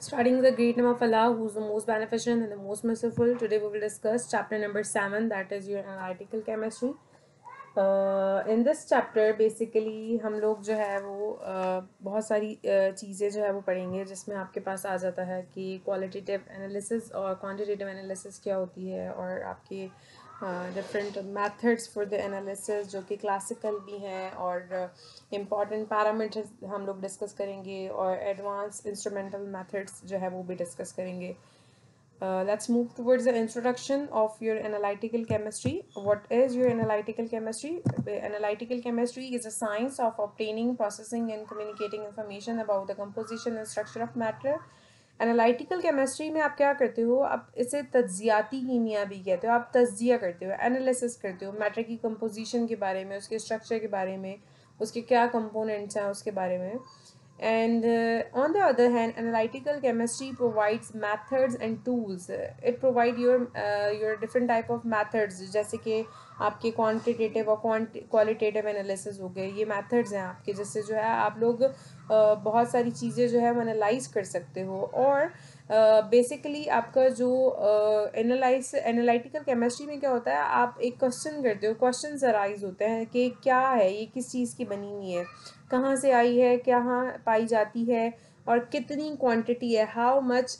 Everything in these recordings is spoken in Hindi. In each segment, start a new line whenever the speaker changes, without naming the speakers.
Starting with the great name of Allah, who is the most beneficent and the most merciful. Today we will discuss chapter number 7, that is your analytical chemistry. In this chapter basically हम लोग जो है वो बहुत सारी चीज़ें जो है वो पढ़ेंगे, जिसमें आपके पास आ जाता है कि क्वालिटेटिव एनालिसिस और क्वांटिटेटिव एनालिसिस क्या होती है, और आपके different methods for the analysis जो कि क्लासिकल भी हैं, और इम्पॉर्टेंट पैरामीटर्स हम लोग डिस्कस करेंगे, और एडवांस इंस्ट्रूमेंटल मेथड्स जो है वो भी डिस्कस करेंगे. Let's move towards the introduction of your analytical chemistry. What is your analytical chemistry? Analytical chemistry is a science of obtaining, processing, and communicating information about the composition and structure of matter. Analytical chemistry में आप क्या करते हो, आप इसे तज्जियाती कीमिया भी कहते हो. आप तज्जिया करते हो, एनालिसिस करते हो मैटर की कंपोजिशन के बारे में, उसके स्ट्रक्चर के बारे में, उसके क्या कंपोनेंट्स हैं उसके बारे में. And on the other hand, analytical chemistry provides methods and tools. It provide your different type of methods, जैसे कि आपके quantitative और qualitative analysis हो गए. ये methods हैं आपके, जिससे जो है आप लोग बहुत सारी चीज़ें जो है वो एनालाइज कर सकते हो. और बेसिकली आपका जो एनालिटिकल केमिस्ट्री में क्या होता है, आप एक क्वेश्चन करते हो, क्वेश्चन अराइज होते हैं कि क्या है ये, किस चीज़ की बनी हुई है, कहाँ से आई है, कहाँ पाई जाती है, और कितनी क्वांटिटी है, how much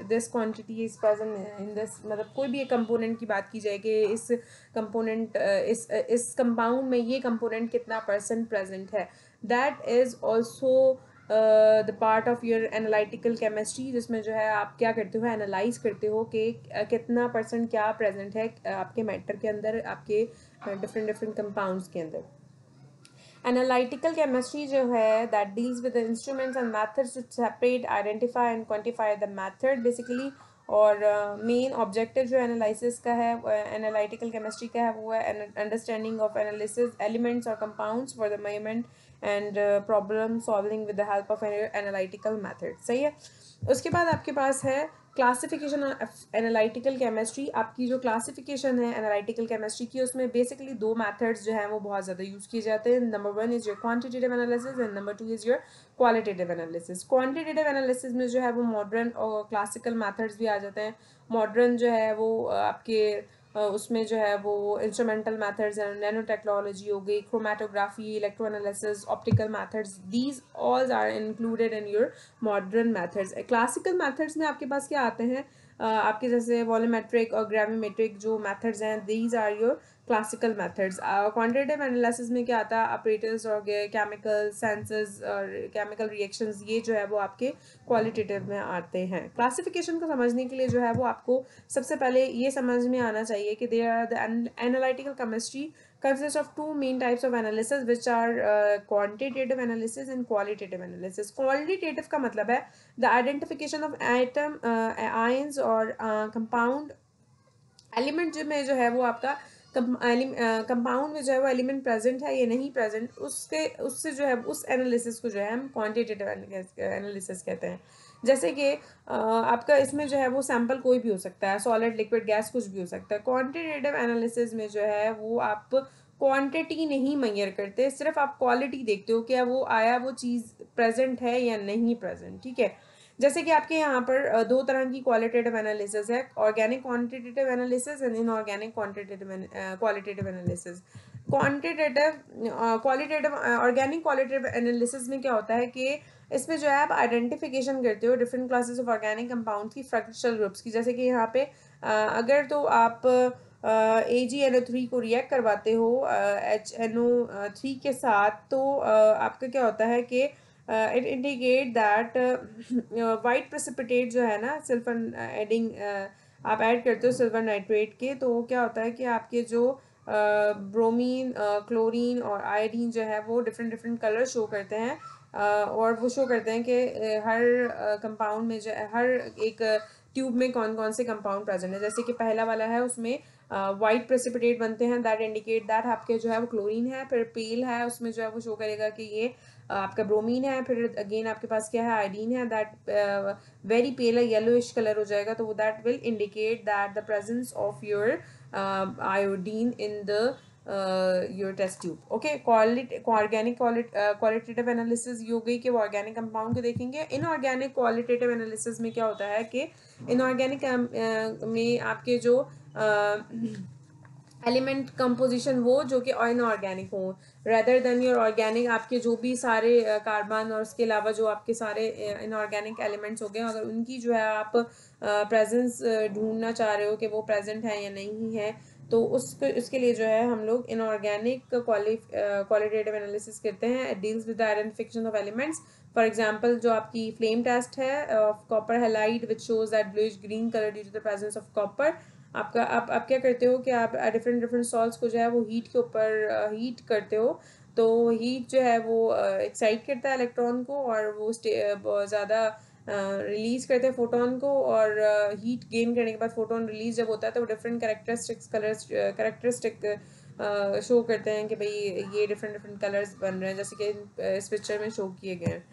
this quantity is present in this. मतलब कोई भी एक कंपोनेंट की बात की जाए कि इस कंपोनेंट इस कंपाउंड में ये कंपोनेंट कितना % प्रेजेंट है. That is also the part of your analytical chemistry, जिसमें जो है आप क्या करते हो, एनालाइज करते हो कि कितना % क्या प्रेजेंट है आपके मैटर के अंदर, आपके डिफरेंट डिफरेंट कंपाउंड्स के अंदर. एनालिटिकल केमिस्ट्री जो है that deals with the instruments and methods to separate, identify and quantify the method basically. और मेन ऑब्जेक्टिव जो एनालिसिस का है, एनालिटिकल केमिस्ट्री का है, वो है अंडरस्टैंडिंग ऑफ एनालिसिस एलिमेंट्स और compounds for the measurement and problem solving with the help of analytical method. सही है. उसके बाद आपके पास है क्लासिफिकेशन ऑफ एनालिटिकल केमिस्ट्री. आपकी जो क्लासिफिकेशन है एनालिटिकल केमिस्ट्री की, उसमें बेसिकली दो मेथड्स जो हैं वो बहुत ज़्यादा यूज़ किए जाते हैं. Number 1 is your quantitative analysis and number 2 is your qualitative analysis. Quantitative analysis में जो है वो मॉडर्न और क्लासिकल मेथड्स भी आ जाते हैं. मॉडर्न जो है वो आपके उसमें जो है वो इंस्ट्रूमेंटल मेथड्स हैं, नैनो टेक्नोलॉजी हो गई, chromatography, electro analysis, optical methods, these all are included in your modern methods. Classical methods में आपके पास क्या आते हैं, आपके जैसे वॉल्यूमेट्रिक और ग्राविमेट्रिक जो मेथड्स हैं, these are your classical methods. Quantitative analysis में क्या आता है, ऑपरेटर्स और केमिकल सेंसेस और केमिकल रिएक्शंस, ये जो है वो आपके क्वालिटेटिव में आते हैं. क्लासिफिकेशन को समझने के लिए जो है वो आपको सबसे पहले ये समझ में आना चाहिए कि there are the analytical chemistry consists of two main types of analysis, which are quantitative analysis and qualitative analysis. Qualitative का मतलब है the identification of atom, ions और compound एलिमेंट में जो है वो आपका कंपाउंड में जो है वो एलिमेंट प्रेजेंट है या नहीं प्रेजेंट, उससे जो है उस एनालिसिस को जो है हम क्वांटिटेटिव एनालिसिस कहते हैं. जैसे कि आपका इसमें जो है वो सैंपल कोई भी हो सकता है, सॉलिड, लिक्विड, गैस, कुछ भी हो सकता है. क्वांटिटेटिव एनालिसिस में जो है वो आप क्वांटिटी नहीं मेजर करते, सिर्फ आप क्वालिटी देखते हो कि वो आया, वो चीज़ प्रेजेंट है या नहीं प्रेजेंट. ठीक है. जैसे कि आपके यहाँ पर दो तरह की क्वालिटेटिव एनालिसिस है, organic quantitative analysis and inorganic qualitative analysis. Qualitative organic qualitative analysis में क्या होता है कि इसमें जो है आप आइडेंटिफिकेशन करते हो different classes of organic compound की, फ्रैक्शनल ग्रुप्स की. जैसे कि यहाँ पे अगर तो आप AgNO3 को रिएक्ट करवाते हो HNO3 के साथ, तो आपका क्या होता है कि it indicate that white precipitate जो है ना, सिल्फर एडिंग आप ऐड करते हो सिल्वर नाइट्रेट के, तो क्या होता है कि आपके जो ब्रोमीन, क्लोरीन और आयोडीन जो है वो डिफरेंट डिफरेंट कलर शो करते हैं. और वो शो करते हैं कि हर कंपाउंड में जो हर एक ट्यूब में कौन कौन से कंपाउंड प्रेजेंट है. जैसे कि पहला वाला है, उसमें वाइट प्रेसिपिटेट बनते हैं, दैट इंडिकेट दैट आपके जो है वो क्लोरीन है. फिर पेल है, उसमें जो है वो शो करेगा कि ये आपका ब्रोमीन है. फिर अगेन आपके पास क्या है, आयोडीन है, दैट वेरी पेल है, येलोइश कलर हो जाएगा, तो that will indicate that the presence of your iodine in the your test tube. Okay, organic qualitative analysis ये हो गई कि वो ऑर्गेनिक कंपाउंड को देखेंगे। इनऑर्गेनिक क्वालिटेटिव एनालिसिस में क्या होता है कि इनऑर्गेनिक में आपके जो एलिमेंट कंपोजिशन वो जो कि इनऑर्गेनिक हो, रेदर देन योर ऑर्गेनिक, आपके जो भी सारे कार्बन और उसके अलावा जो आपके सारे इनऑर्गेनिक एलिमेंट्स हो गए, अगर उनकी जो है आप प्रेजेंस ढूंढना चाह रहे हो कि वो प्रेजेंट है या नहीं है, तो उसके लिए जो है हम लोग इनऑर्गेनिक क्वालिटेटिव एनालिसिस करते हैं। It deals with the identification of elements. For example जो आपकी फ्लेम टेस्ट है of copper halide which shows that bluish green colour due to the presence of copper. आपका आप क्या करते हो कि आप डिफरेंट डिफरेंट सॉल्ट्स को जो है वो हीट के ऊपर हीट करते हो, तो हीट जो है वो एक्साइट करता है इलेक्ट्रॉन को और वो बहुत ज़्यादा रिलीज करते हैं फोटोन को, और हीट गेन करने के बाद फोटोन रिलीज जब होता है तो वो डिफरेंट कैरेक्टरिस्टिक शो करते हैं कि भाई ये डिफरेंट डिफरेंट कलर्स बन रहे हैं, जैसे कि इस पिक्चर में शो किए गए हैं।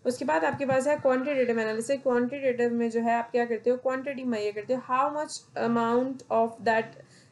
उसके बाद आपके पास है क्वांटिटेटिव एनालिसिस। क्वांटिटेटिव में जो है आप क्या करते हो, क्वांटिटी मेजर करते हो, how much amount of that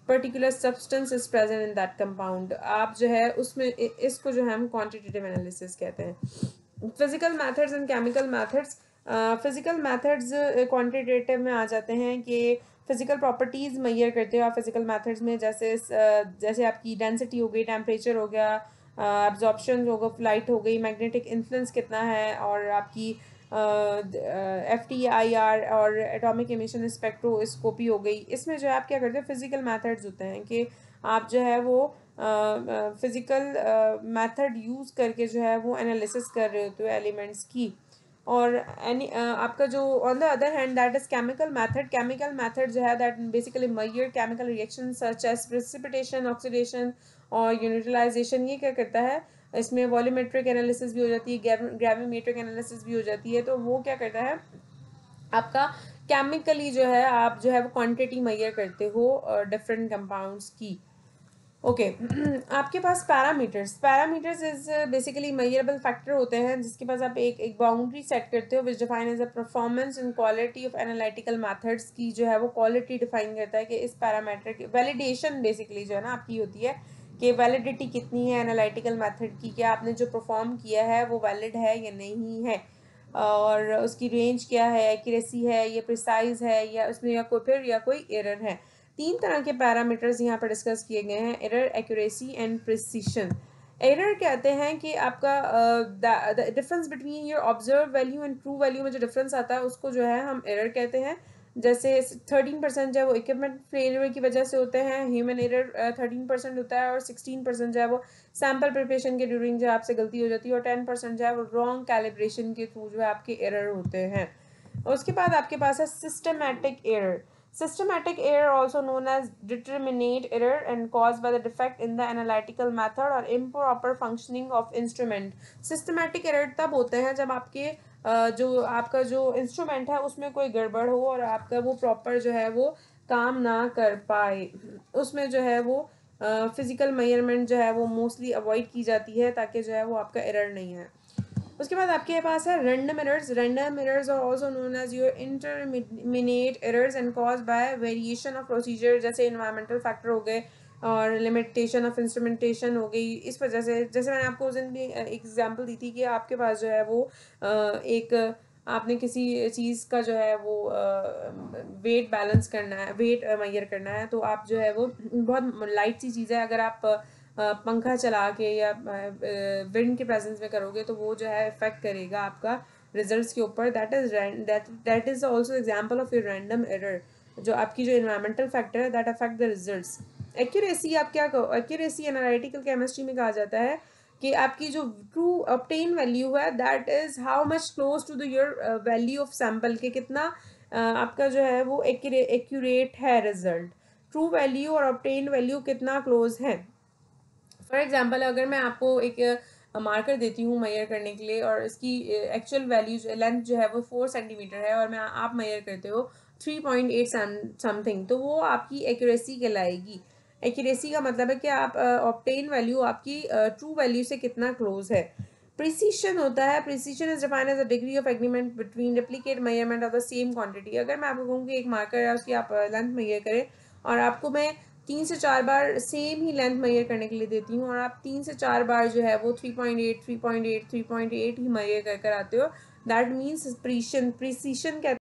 particular substance is present in that compound. आप जो है उसमें इसको जो है हम क्वांटिटेटिव एनालिसिस कहते हैं। Physical methods and chemical methods. Physical methods quantitative में आ जाते हैं कि फिजिकल प्रॉपर्टीज़ मेजर करते हो आप फिजिकल मेथड्स में, जैसे आपकी डेंसिटी हो गई, टेम्परेचर हो गया, एब्जॉर्प्शन होगा, फ्लाइट हो गई, मैग्नेटिक इन्फ्लुएंस कितना है, और आपकी FTIR और एटॉमिक एमिशन स्पेक्ट्रोस्कोपी हो गई। इसमें जो है आप क्या करते हो, फिजिकल मेथड्स होते हैं कि आप जो है वो फिजिकल मेथड यूज़ करके जो है वो एनालिसिस कर रहे होते हो एलिमेंट्स की। और आपका जो on the other hand that is chemical method. Chemical method जो है that basically measure chemical reaction such as precipitation, oxidation और यूनिटलाइजेशन। ये क्या करता है, इसमें वॉल्यूमेट्रिक एनालिसिस भी हो जाती है, ग्रेविमेट्रिक एनालिसिस भी हो जाती है। तो वो क्या करता है, आपका केमिकली जो है आप जो है वो क्वांटिटी मेजर करते हो डिफरेंट कंपाउंड्स की। ओके आपके पास parameters is basically measurable factor होते हैं जिसके पास आप एक बाउंड्री सेट करते हो which define as a performance and quality of analytical methods की जो है वो क्वालिटी डिफाइन करता है कि इस पैरामीटर की वैलिडेशन बेसिकली जो है ना आपकी होती है कि वैलिडिटी कितनी है एनालिटिकल मेथड की, क्या आपने जो परफॉर्म किया है वो वैलिड है या नहीं है, और उसकी रेंज क्या है, एक्यूरेसी है, ये प्रिसाइज है, या उसमें या कोई एरर है। 3 तरह के पैरामीटर्स यहाँ पर डिस्कस किए गए हैं, error, accuracy and precision. Error कहते हैं कि आपका difference between your observe value and true value में जो डिफरेंस आता है उसको जो है हम एरर कहते हैं। जैसे 13% जो है वो इक्विपमेंट फेलियर की वजह से होते हैं, ह्यूमन एरर 13% होता है, और 16% जो है वो सैम्पल प्रिपरेशन के ड्यूरिंग जो आपसे गलती हो जाती है, और 10% जो है वो रॉन्ग कैलिब्रेशन के थ्रू जो है आपके एरर होते हैं। उसके बाद आपके पास है systematic error. Systematic error, also known as determinate error, and caused by the defect in the analytical method or improper functioning of instrument. Systematic error तब होते हैं जब आपके जो आपका जो इंस्ट्रूमेंट है उसमें कोई गड़बड़ हो और आपका वो प्रॉपर जो है वो काम ना कर पाए। उसमें जो है वो फिजिकल मेजरमेंट जो है वो मोस्टली अवॉइड की जाती है ताकि जो है वो आपका एरर नहीं है। उसके बाद आपके पास है random errors. Random errors are also known as your intermediate errors and caused by variation of procedure, जैसे एनवायरमेंटल फैक्टर हो गए और लिमिटेशन ऑफ इंस्ट्रूमेंटेशन हो गई। इस वजह से जैसे मैंने आपको उस दिन भी एग्जांपल दी थी कि आपके पास जो है वो एक आपने किसी चीज़ का जो है वो वेट बैलेंस करना है, वेट मेजर करना है, तो आप जो है वो बहुत लाइट सी चीज़ है, अगर आप पंखा चला के या विंड के प्रेजेंस में करोगे तो वो जो है इफेक्ट करेगा आपका रिजल्ट्स के ऊपर। That is also example of your random error, जो आपकी जो इन्वायरमेंटल फैक्टर है that affect the results. Accuracy आप क्या कहो, एक्यूरेसी एनालिटिकल केमिस्ट्री में कहा जाता है कि आपकी जो ट्रू ऑब्टेन वैल्यू है that is how much close to the your value of sample, के कितना आपका जो है वो एक्यूरेट है रिजल्ट, ट्रू वैल्यू और ऑब्टेन वैल्यू कितना क्लोज है। फॉर एग्जाम्पल अगर मैं आपको एक मार्कर देती हूँ मेजर करने के लिए और इसकी एक्चुअल वैल्यू लेंथ जो है वो 4 सेंटीमीटर है और आप मेजर करते हो 3.8 समथिंग, तो वो आपकी एक्यूरेसी कहलाएगी। एक्यूरेसी का मतलब है कि आप ऑब्टेन वैल्यू आपकी ट्रू वैल्यू से कितना क्लोज है। प्रिसीशन होता है, precision is defined as a degree of agreement between replicate measurement of the same quantity. अगर मैं आपको कहूँ कि एक मार्कर है उसकी आप लेंथ मेजर करें और आपको मैं 3 से 4 बार सेम ही लेंथ मेजर करने के लिए देती हूँ और आप 3 से 4 बार जो है वो 3.8 3.8 3.8 ही मेजर कर कर आते हो, दैट मीन्स प्रीसिशन कहते